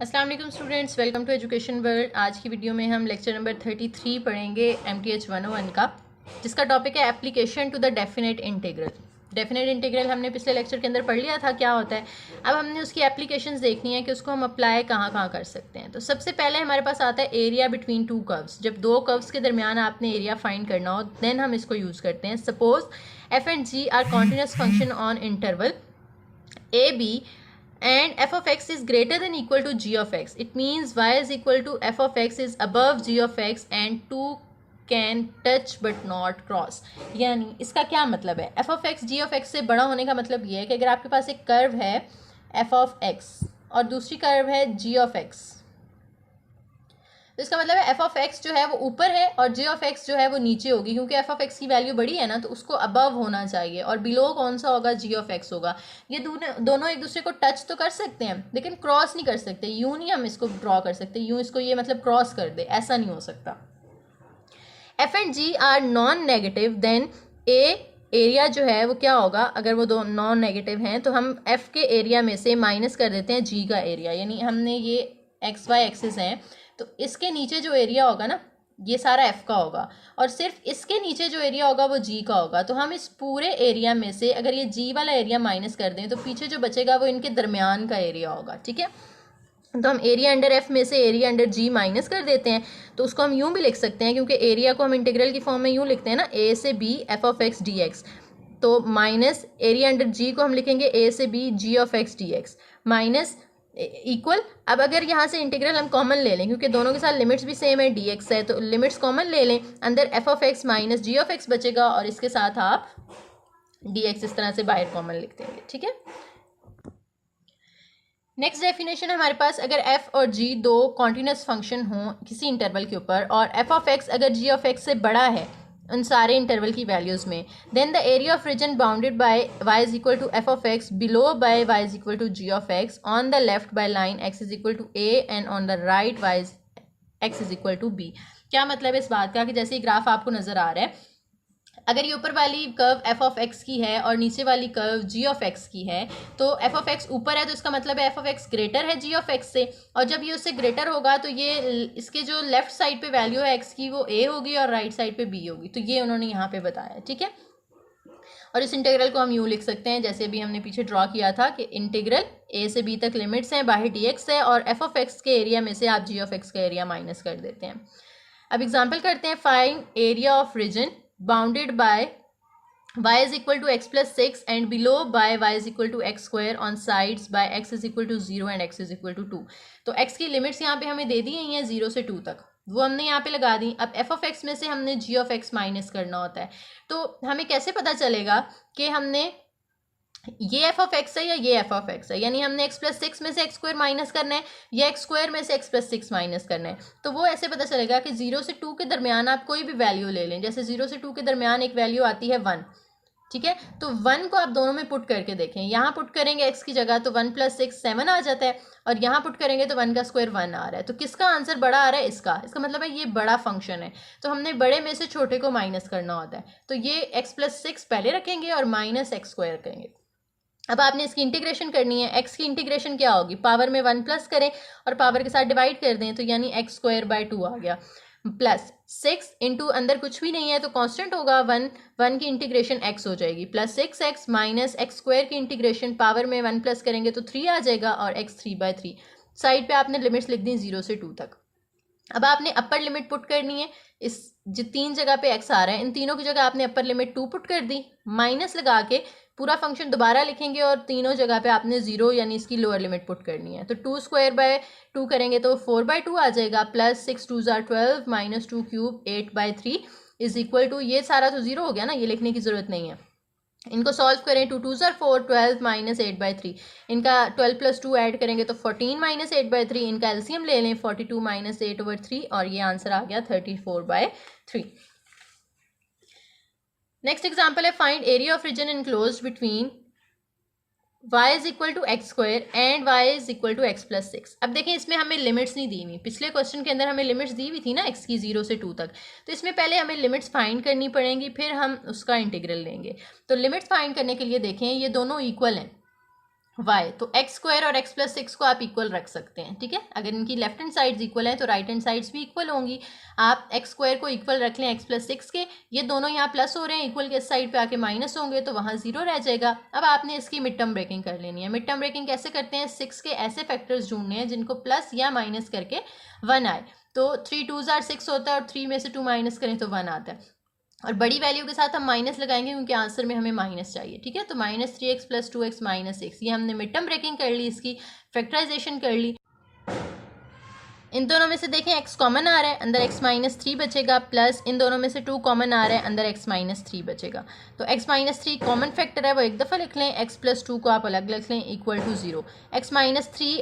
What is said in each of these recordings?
अस्सलाम वालेकुम students, welcome to education world. आज की वीडियो में हम लेक्चर नंबर 33 पढ़ेंगे MTH 101 का, जिसका टॉपिक है application to the definite integral. Definite integral हमने पिछले लेक्चर के अंदर पढ़ लिया था क्या होता है। अब हमने उसकी एप्लीकेशंस देखनी है कि उसको हम अप्लाई कहाँ कहाँ कर सकते हैं। तो सबसे पहले हमारे पास आता है एरिया बिटवीन टू कर्व्स। जब दो कर्व्स के दरमियान आपने एरिया फाइंड करना हो देन हम इसको यूज़ करते हैं। Suppose f and g are continuous function on interval AB and f of x is greater than equal to g of x. It means y is equal to f of x is above g of x and two can touch but not cross. यानी इसका क्या मतलब है? f of x g of x से बड़ा होने का मतलब ये है कि अगर आपके पास एक कर्व है f of x और दूसरी कर्व है g of x, तो इसका मतलब है f ऑफ x जो है वो ऊपर है और g ऑफ x जो है वो नीचे होगी, क्योंकि f ऑफ x की वैल्यू बड़ी है ना, तो उसको अबव होना चाहिए और बिलो कौन सा होगा? g ऑफ x होगा। ये दोनों एक दूसरे को टच तो कर सकते हैं लेकिन क्रॉस नहीं कर सकते। यूं नहीं हम इसको ड्रॉ कर सकते, यूं इसको ये मतलब क्रॉस कर दे, ऐसा नहीं हो सकता। f and g are non negative then a area जो है वो क्या होगा? अगर वो दो नॉन नेगेटिव हैं तो हम f के एरिया में से माइनस कर देते हैं g का एरिया। यानी हमने ये एक्स वाई एक्सिस हैं तो इसके नीचे जो एरिया होगा ना ये सारा f का होगा और सिर्फ इसके नीचे जो एरिया होगा वो g का होगा। तो हम इस पूरे एरिया में से अगर ये g वाला एरिया माइनस कर दें तो पीछे जो बचेगा वो इनके दरमियान का एरिया होगा। ठीक है, तो हम एरिया अंडर f में से एरिया अंडर g माइनस कर देते हैं। तो उसको हम यूं भी लिख सकते हैं, क्योंकि एरिया को हम इंटीग्रल की फॉर्म में यूं लिखते हैं ना, a से b f of x dx। तो माइनस एरिया अंडर g को हम लिखेंगे a से b g of x dx minus equal. अब अगर यहाँ से इंटीग्रल हम कॉमन ले लें, क्योंकि दोनों के साथ लिमिट्स भी सेम है, dx है, तो लिमिट्स कॉमन ले लें, अंदर f of x minus g of x बचेगा और इसके साथ आप dx इस तरह से बाहर कॉमन लिख देंगे। ठीक है, नेक्स्ट डेफिनेशन हमारे पास, अगर f और g दो कॉन्टिन्यूस फंक्शन हों किसी इंटरवल के ऊपर और f ऑफ x अगर g ऑफ x से बड़ा है उन सारे इंटरवल की वैल्यूज़ में, then the area of region bounded by y is equal to f of x, below by y is equal to g of x, on the left by line x is equal to a and on the right y x is equal to b। क्या मतलब है इस बात का कि जैसे ये graph आपको नज़र आ रहा है, अगर ये ऊपर वाली कर्व f ऑफ x की है और नीचे वाली कर्व g ऑफ x की है, तो f ऑफ x ऊपर है तो इसका मतलब है f ऑफ x ग्रेटर है g ऑफ x से, और जब ये उससे ग्रेटर होगा तो ये इसके जो लेफ्ट साइड पे वैल्यू है x की वो a होगी और राइट साइड पे b होगी। तो ये उन्होंने यहाँ पे बताया। ठीक है, और इस इंटीग्रल को हम यूँ लिख सकते हैं जैसे अभी हमने पीछे ड्रॉ किया था कि इंटीग्रल a से b तक लिमिट्स हैं, बाहर dx है और f ऑफ x के एरिया में से आप g ऑफ x का एरिया माइनस कर देते हैं। अब एग्जाम्पल करते हैं, find area of region bounded by y is equal to x plus 6 and below by y is equal to x square on sides by x is equal to 0 and x is equal to 2। तो x की limits यहाँ पे हमें दे दी गई हैं 0 से 2 तक, वो हमने यहाँ पे लगा दी। अब f ऑफ x में से हमने g ऑफ x माइनस करना होता है, तो हमें कैसे पता चलेगा कि हमने ये f ऑफ x है या ये f ऑफ x है? यानी हमने x प्लस 6 में से x स्क्वायर माइनस करना है या x स्क्वायर में से x प्लस 6 माइनस करना है। तो वो ऐसे पता चलेगा कि 0 से 2 के दरमियान आप कोई भी वैल्यू ले लें। जैसे 0 से 2 के दरमियान एक वैल्यू आती है 1। ठीक है, तो 1 को आप दोनों में पुट करके देखें। यहाँ पुट करेंगे x की जगह तो 1 प्लस 6 7 आ जाता है, और यहाँ पुट करेंगे तो 1 का स्क्वायर 1 आ रहा है। तो किसका आंसर बड़ा आ रहा है? इसका मतलब है ये बड़ा फंक्शन है, तो हमने बड़े में से छोटे को माइनस करना होता है। तो ये x प्लस 6 पहले रखेंगे और माइनस x स्क्वायर करेंगे। अब आपने इसकी इंटीग्रेशन करनी है। x की इंटीग्रेशन क्या होगी? पावर में 1 प्लस करें और पावर के साथ डिवाइड कर दें, तो यानी x स्क्वायर बाय 2 आ गया, प्लस 6 इंटू अंदर कुछ भी नहीं है तो कांस्टेंट होगा 1 की इंटीग्रेशन x हो जाएगी, plus 6x minus x square की इंटीग्रेशन पावर में 1 प्लस करेंगे तो 3 आ जाएगा और x 3/3। साइड पे आपने लिमिट्स लिख दी 0 से 2 तक। अब आपने अपर लिमिट पुट करनी है। इस जो 3 जगह पे x आ रहा है इन तीनों की जगह आपने अपर लिमिट 2 पुट कर दी, माइनस लगा के पूरा फंक्शन दोबारा लिखेंगे और तीनों जगह पे आपने 0 यानी इसकी लोअर लिमिट पुट करनी है। तो 2 स्क्वायर बाय 2 करेंगे तो 4/2 आ जाएगा, प्लस 6 2 ज़ार 12 minus 2 cube 8/3 is equal to, ये सारा तो 0 हो गया ना, ये लिखने की ज़रूरत नहीं है। इनको सॉल्व करें, 2 2 ज़ार 4 12 माइनस 8/3, इनका 12 प्लस 2 ऐड करेंगे तो 14 माइनस 8/3, इनका एलसीएम ले लें 42 माइनस 8/3 और ये आंसर आ गया 34/3। नेक्स्ट एग्जाम्पल है, find area of region enclosed between y is equal to x square and y is equal to x plus 6। अब देखें इसमें हमें लिमिट्स नहीं दी हुई, पिछले क्वेश्चन के अंदर हमें लिमिट्स दी हुई थी ना x की 0 से 2 तक, तो इसमें पहले हमें लिमिट्स फाइंड करनी पड़ेंगी फिर हम उसका इंटीग्रल लेंगे। तो लिमिट्स फाइंड करने के लिए देखें ये दोनों इक्वल हैं, y, तो एक्स स्क्वायर और एक्स प्लस सिक्स को आप इक्वल रख सकते हैं, ठीक है। अगर इनकी लेफ्ट हैंड साइड्स इक्वल है तो राइट हैंड साइड्स भी इक्वल होंगी। आप एक्स स्क्वायर को इक्वल रख लें एक्स प्लस सिक्स के, ये दोनों यहाँ प्लस हो रहे हैं, इक्वल के इस साइड पे आके माइनस होंगे तो वहाँ जीरो रह जाएगा। अब आपने इसकी मिड टर्म ब्रेकिंग कर लेनी है। मिड टर्म ब्रेकिंग कैसे करते हैं, सिक्स के ऐसे फैक्टर्स ढूंढने हैं जिनको प्लस या माइनस करके वन आए। तो 3 2s are 6 होता है और 3 में से 2 माइनस करें तो 1 आता है, और बड़ी वैल्यू के साथ हम माइनस लगाएंगे क्योंकि आंसर में हमें माइनस चाहिए, ठीक है। तो -3x + 2x - 6, ये हमने मिड टर्म ब्रेकिंग कर ली, इसकी फैक्टराइजेशन कर ली। इन दोनों में से देखें x कॉमन आ रहा है, अंदर x - 3 बचेगा, प्लस इन दोनों में से 2 कॉमन आ रहा है, अंदर x - 3 बचेगा। तो x - 3 कॉमन फैक्टर है, वो एक दफ़ा लिख लें, x + 2 को आप अलग लिख लें, इक्वल टू 0। x - 3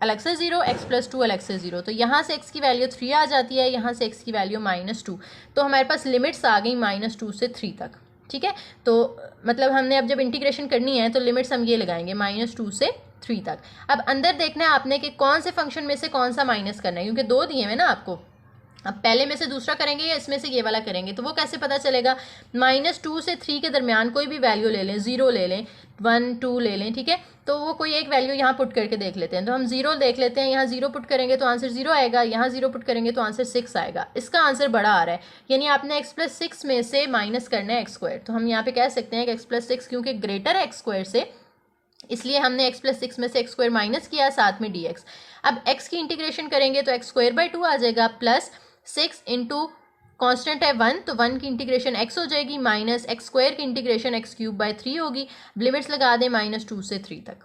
अलग से 0, x + 2 अलग से 0, तो यहाँ से x की वैल्यू 3 आ जाती है, यहाँ से x की वैल्यू -2। तो हमारे पास लिमिट्स आ गई -2 से 3 तक, ठीक है। तो मतलब हमने अब जब इंटीग्रेशन करनी है तो लिमिट्स हम ये लगाएंगे -2 से 3 तक। अब अंदर देखना है आपने कि कौन से फंक्शन में से कौन सा माइनस करना है, क्योंकि 2 दिए हैं ना आपको। अब पहले में से दूसरा करेंगे या इसमें से ये वाला करेंगे, तो वो कैसे पता चलेगा। -2 से 3 के दरमियान कोई भी वैल्यू ले लें, 0 ले लें, 1 2 ले लें, ठीक है। तो वो कोई एक वैल्यू यहाँ पुट करके देख लेते हैं। तो हम 0 देख लेते हैं, यहाँ 0 पुट करेंगे तो आंसर 0 आएगा, यहाँ 0 पुट करेंगे तो आंसर 6 आएगा। इसका आंसर बड़ा आ रहा है, यानी आपने x + 6 में से माइनस करना है x²। तो हम यहाँ पे कह सकते हैं कि x + 6 क्योंकि ग्रेटर है x² से, इसलिए हमने x + 6 में से x² माइनस किया, साथ में dx। अब x की इंटीग्रेशन करेंगे तो x²/2 आ जाएगा, प्लस 6 इंटू कॉन्स्टेंट है 1, तो 1 की इंटीग्रेशन x हो जाएगी, माइनस x² की इंटीग्रेशन x³/3 होगी। लिमिट्स लगा दें -2 से 3 तक।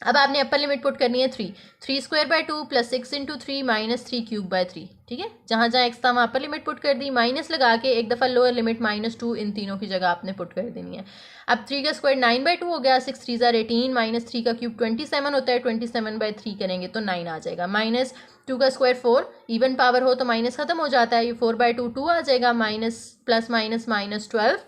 अब आपने अपर लिमिट पुट करनी है 3, 3²/2 प्लस 6 इंटू 3 माइनस 3³/3, ठीक है। जहाँ जहाँ x था वहाँ अपर लिमिट पुट कर दी, माइनस लगा के एक दफ़ा लोअर लिमिट -2 इन तीनों की जगह आपने पुट कर देनी है। अब 3 का स्क्वायर 9/2 हो गया, 6 3 ज़ार 18, -3 का क्यूब 27 होता है, 27/3 करेंगे तो 9 आ जाएगा। -2 का स्क्वायर 4, इवन पावर हो तो माइनस खत्म हो जाता है, ये 4/2 2 आ जाएगा, माइनस प्लस माइनस -12,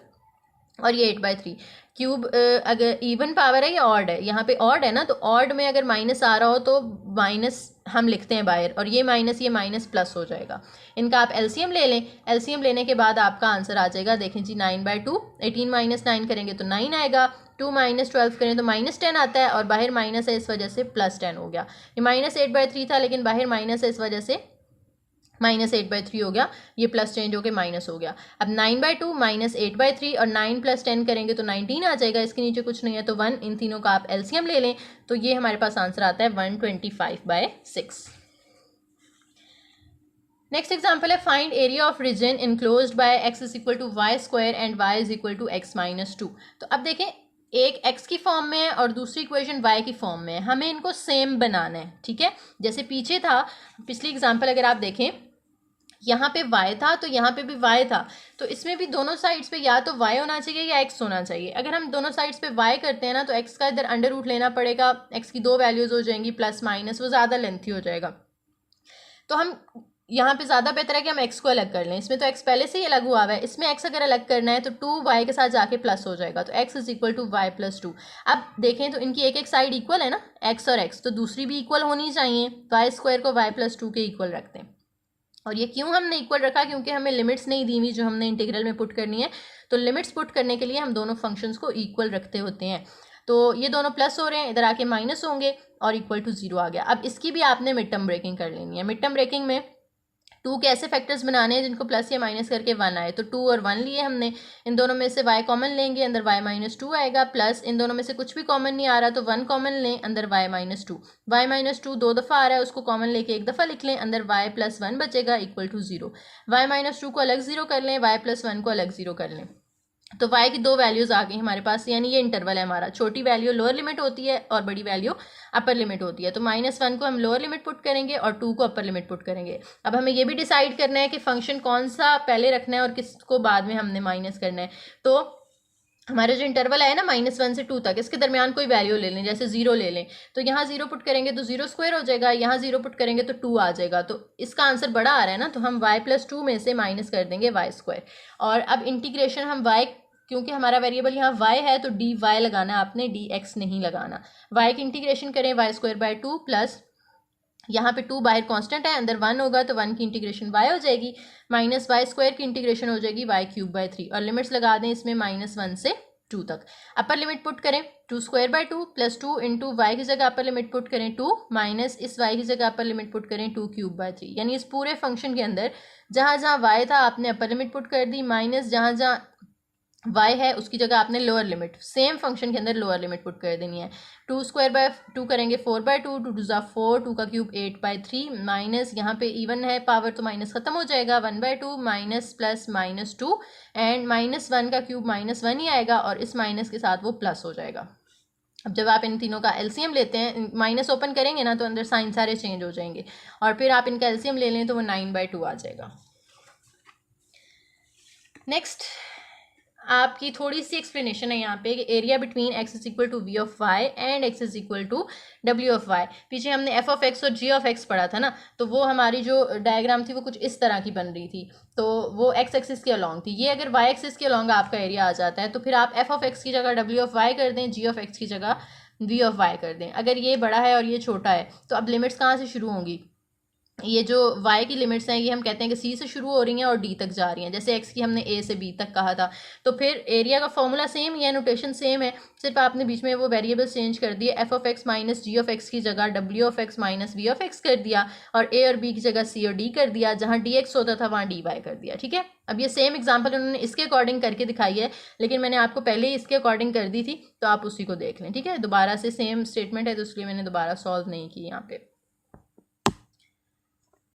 और ये 8/3 क्यूब। अगर इवन पावर है या ऑड है, यहाँ पे ऑड है ना, तो ऑड में अगर माइनस आ रहा हो तो माइनस हम लिखते हैं बाहर, और ये माइनस प्लस हो जाएगा। इनका आप एलसीएम ले लें, एलसीएम लेने के बाद आपका आंसर आ जाएगा, देखें जी 9/2, 18 - 9 करेंगे तो 9 आएगा, 2 - 12 करें तो -10 आता है, और बाहर माइनस है इस वजह से +10 हो गया। ये -8/3 था लेकिन बाहर माइनस है इस वजह से -8/3 हो गया, ये प्लस चेंज होकर माइनस हो गया। अब 9/2 -8/3 और 9 + 10 करेंगे तो 19 आ जाएगा, इसके नीचे कुछ नहीं है तो 1, इन तीनों का आप एलसीएम ले लें तो ये हमारे पास आंसर आता है 125/6। नेक्स्ट एग्जाम्पल है, find area of region enclosed by x = y² and y = x - 2। तो अब देखें, एक x की फॉर्म में है और दूसरी इक्वेशन y की फॉर्म में है, हमें इनको सेम बनाना है, ठीक है। जैसे पीछे था, पिछली एग्जाम्पल अगर आप देखें, यहाँ पे y था तो यहाँ पे भी y था, तो इसमें भी दोनों साइड्स पे या तो y होना चाहिए या x होना चाहिए। अगर हम दोनों साइड्स पे y करते हैं ना तो x का इधर अंडर रूट लेना पड़ेगा, x की 2 वैल्यूज हो जाएंगी प्लस माइनस, वो ज़्यादा लेंथी हो जाएगा। तो हम यहाँ पे ज़्यादा बेहतर है कि हम x को अलग कर लें, इसमें तो x पहले से ही अलग हुआ हुआ है, इसमें x अगर अलग करना है तो 2y के साथ जाके प्लस हो जाएगा, तो x = y + 2। अब देखें तो इनकी एक एक साइड इक्वल है ना, x और x, तो दूसरी भी इक्वल होनी चाहिए, y² को y + 2 के इक्वल रखते हैं। और ये क्यों हमने इक्वल रखा, क्योंकि हमें लिमिट्स नहीं दी हुई जो हमने इंटीग्रल में पुट करनी है, तो लिमिट्स पुट करने के लिए हम दोनों फंक्शंस को इक्वल रखते होते हैं। तो ये दोनों प्लस हो रहे हैं, इधर आके माइनस होंगे और इक्वल टू 0 आ गया। अब इसकी भी आपने मिड टर्म ब्रेकिंग कर लेनी है। मिड टर्म ब्रेकिंग में 2 के ऐसे फैक्टर्स बनाने हैं जिनको प्लस या माइनस करके 1 आए, तो 2 और 1 लिए हमने, इन दोनों में से y कॉमन लेंगे, अंदर y - 2 आएगा, प्लस इन दोनों में से कुछ भी कॉमन नहीं आ रहा तो 1 कॉमन लें, अंदर y - 2, y - 2 2 दफ़ा आ रहा है, उसको कॉमन लेके एक दफ़ा लिख लें, अंदर y + 1 बचेगा, इक्वल टू 0। y - 2 को अलग 0 कर लें, y + 1 को अलग 0 कर लें, तो y की 2 वैल्यूज़ आ गई हमारे पास, यानी ये इंटरवल है हमारा। छोटी वैल्यू लोअर लिमिट होती है और बड़ी वैल्यू अपर लिमिट होती है, तो -1 को हम लोअर लिमिट पुट करेंगे और 2 को अपर लिमिट पुट करेंगे। अब हमें ये भी डिसाइड करना है कि फंक्शन कौन सा पहले रखना है और किसको बाद में हमने माइनस करना है। तो हमारा जो इंटरवल है ना -1 से 2 तक, इसके दरमियान कोई वैल्यू ले लें, जैसे 0 ले लें, तो यहाँ 0 पुट करेंगे तो 0² हो जाएगा, यहाँ 0 पुट करेंगे तो 2 आ जाएगा, तो इसका आंसर बड़ा आ रहा है ना, तो हम y + 2 में से माइनस कर देंगे y²। और अब इंटीग्रेशन हम y, क्योंकि हमारा वेरिएबल यहाँ y है तो dy लगाना है आपने, dx नहीं लगाना। y की इंटीग्रेशन करें y² / 2 प्लस यहाँ पे 2 बाहर कांस्टेंट है, अंदर 1 होगा तो 1 की इंटीग्रेशन y हो जाएगी, -y² की इंटीग्रेशन हो जाएगी y³ / 3, और लिमिट्स लगा दें इसमें -1 से 2 तक। अपर लिमिट पुट करें 2² प्लस 2 इंटू वाई की जगह अपर लिमिट पुट करें 2 माइनस इस वाई की जगह अपर लिमिट पुट करें 2³ 3, यानी इस पूरे फंक्शन के अंदर जहाँ जहाँ वाई था आपने अपर लिमिट पुट कर दी, माइनस जहाँ जहाँ y है उसकी जगह आपने लोअर लिमिट सेम फंक्शन के अंदर लोअर लिमिट पुट कर देनी है। 2² करेंगे 4/2, 2 2 ज़ा 4, 2 का क्यूब 8/3 माइनस यहाँ पे इवन है पावर तो माइनस खत्म हो जाएगा 1/2 माइनस प्लस -2 एंड -1 का क्यूब -1 ही आएगा और इस माइनस के साथ वो प्लस हो जाएगा। अब जब आप इन तीनों का एलसीएम लेते हैं, माइनस ओपन करेंगे ना तो अंदर साइन सारे चेंज हो जाएंगे और फिर आप इनका एलसीएम ले लें तो वो 9/2 आ जाएगा। नेक्स्ट आपकी थोड़ी सी एक्सप्लेनेशन है यहाँ पे कि area between x is equal to v of y and x is equal to w of y. पीछे हमने f ऑफ x और g ऑफ x पढ़ा था ना, तो वो हमारी जो डायग्राम थी वो कुछ इस तरह की बन रही थी, तो वो x एक्सिस के अलॉन्ग थी। ये अगर y एक्सिस के अलॉन्ग आपका एरिया आ जाता है तो फिर आप f ऑफ x की जगह w ऑफ वाई कर दें, g ऑफ x की जगह v ऑफ वाई कर दें। अगर ये बड़ा है और ये छोटा है तो अब लिमिट्स कहाँ से शुरू होंगी? ये जो y की लिमिट्स हैं ये हम कहते हैं कि c से शुरू हो रही हैं और d तक जा रही हैं, जैसे x की हमने a से b तक कहा था। तो फिर एरिया का फॉर्मूला सेम ही है, नोटेशन सेम है, सिर्फ आपने बीच में वो वेरिएबल्स चेंज कर दिए। f of x minus g of x की जगह w of x minus v of x कर दिया और a और b की जगह c और d कर दिया, जहाँ dx होता था वहाँ dy कर दिया। ठीक है, अब ये सेम एग्जाम्पल उन्होंने इसके अकॉर्डिंग करके दिखाई है, लेकिन मैंने आपको पहले ही इसके अकॉर्डिंग कर दी थी तो आप उसी को देख लें। ठीक है, दोबारा से सेम स्टेटमेंट है तो इसलिए मैंने दोबारा सॉल्व नहीं की यहाँ पे।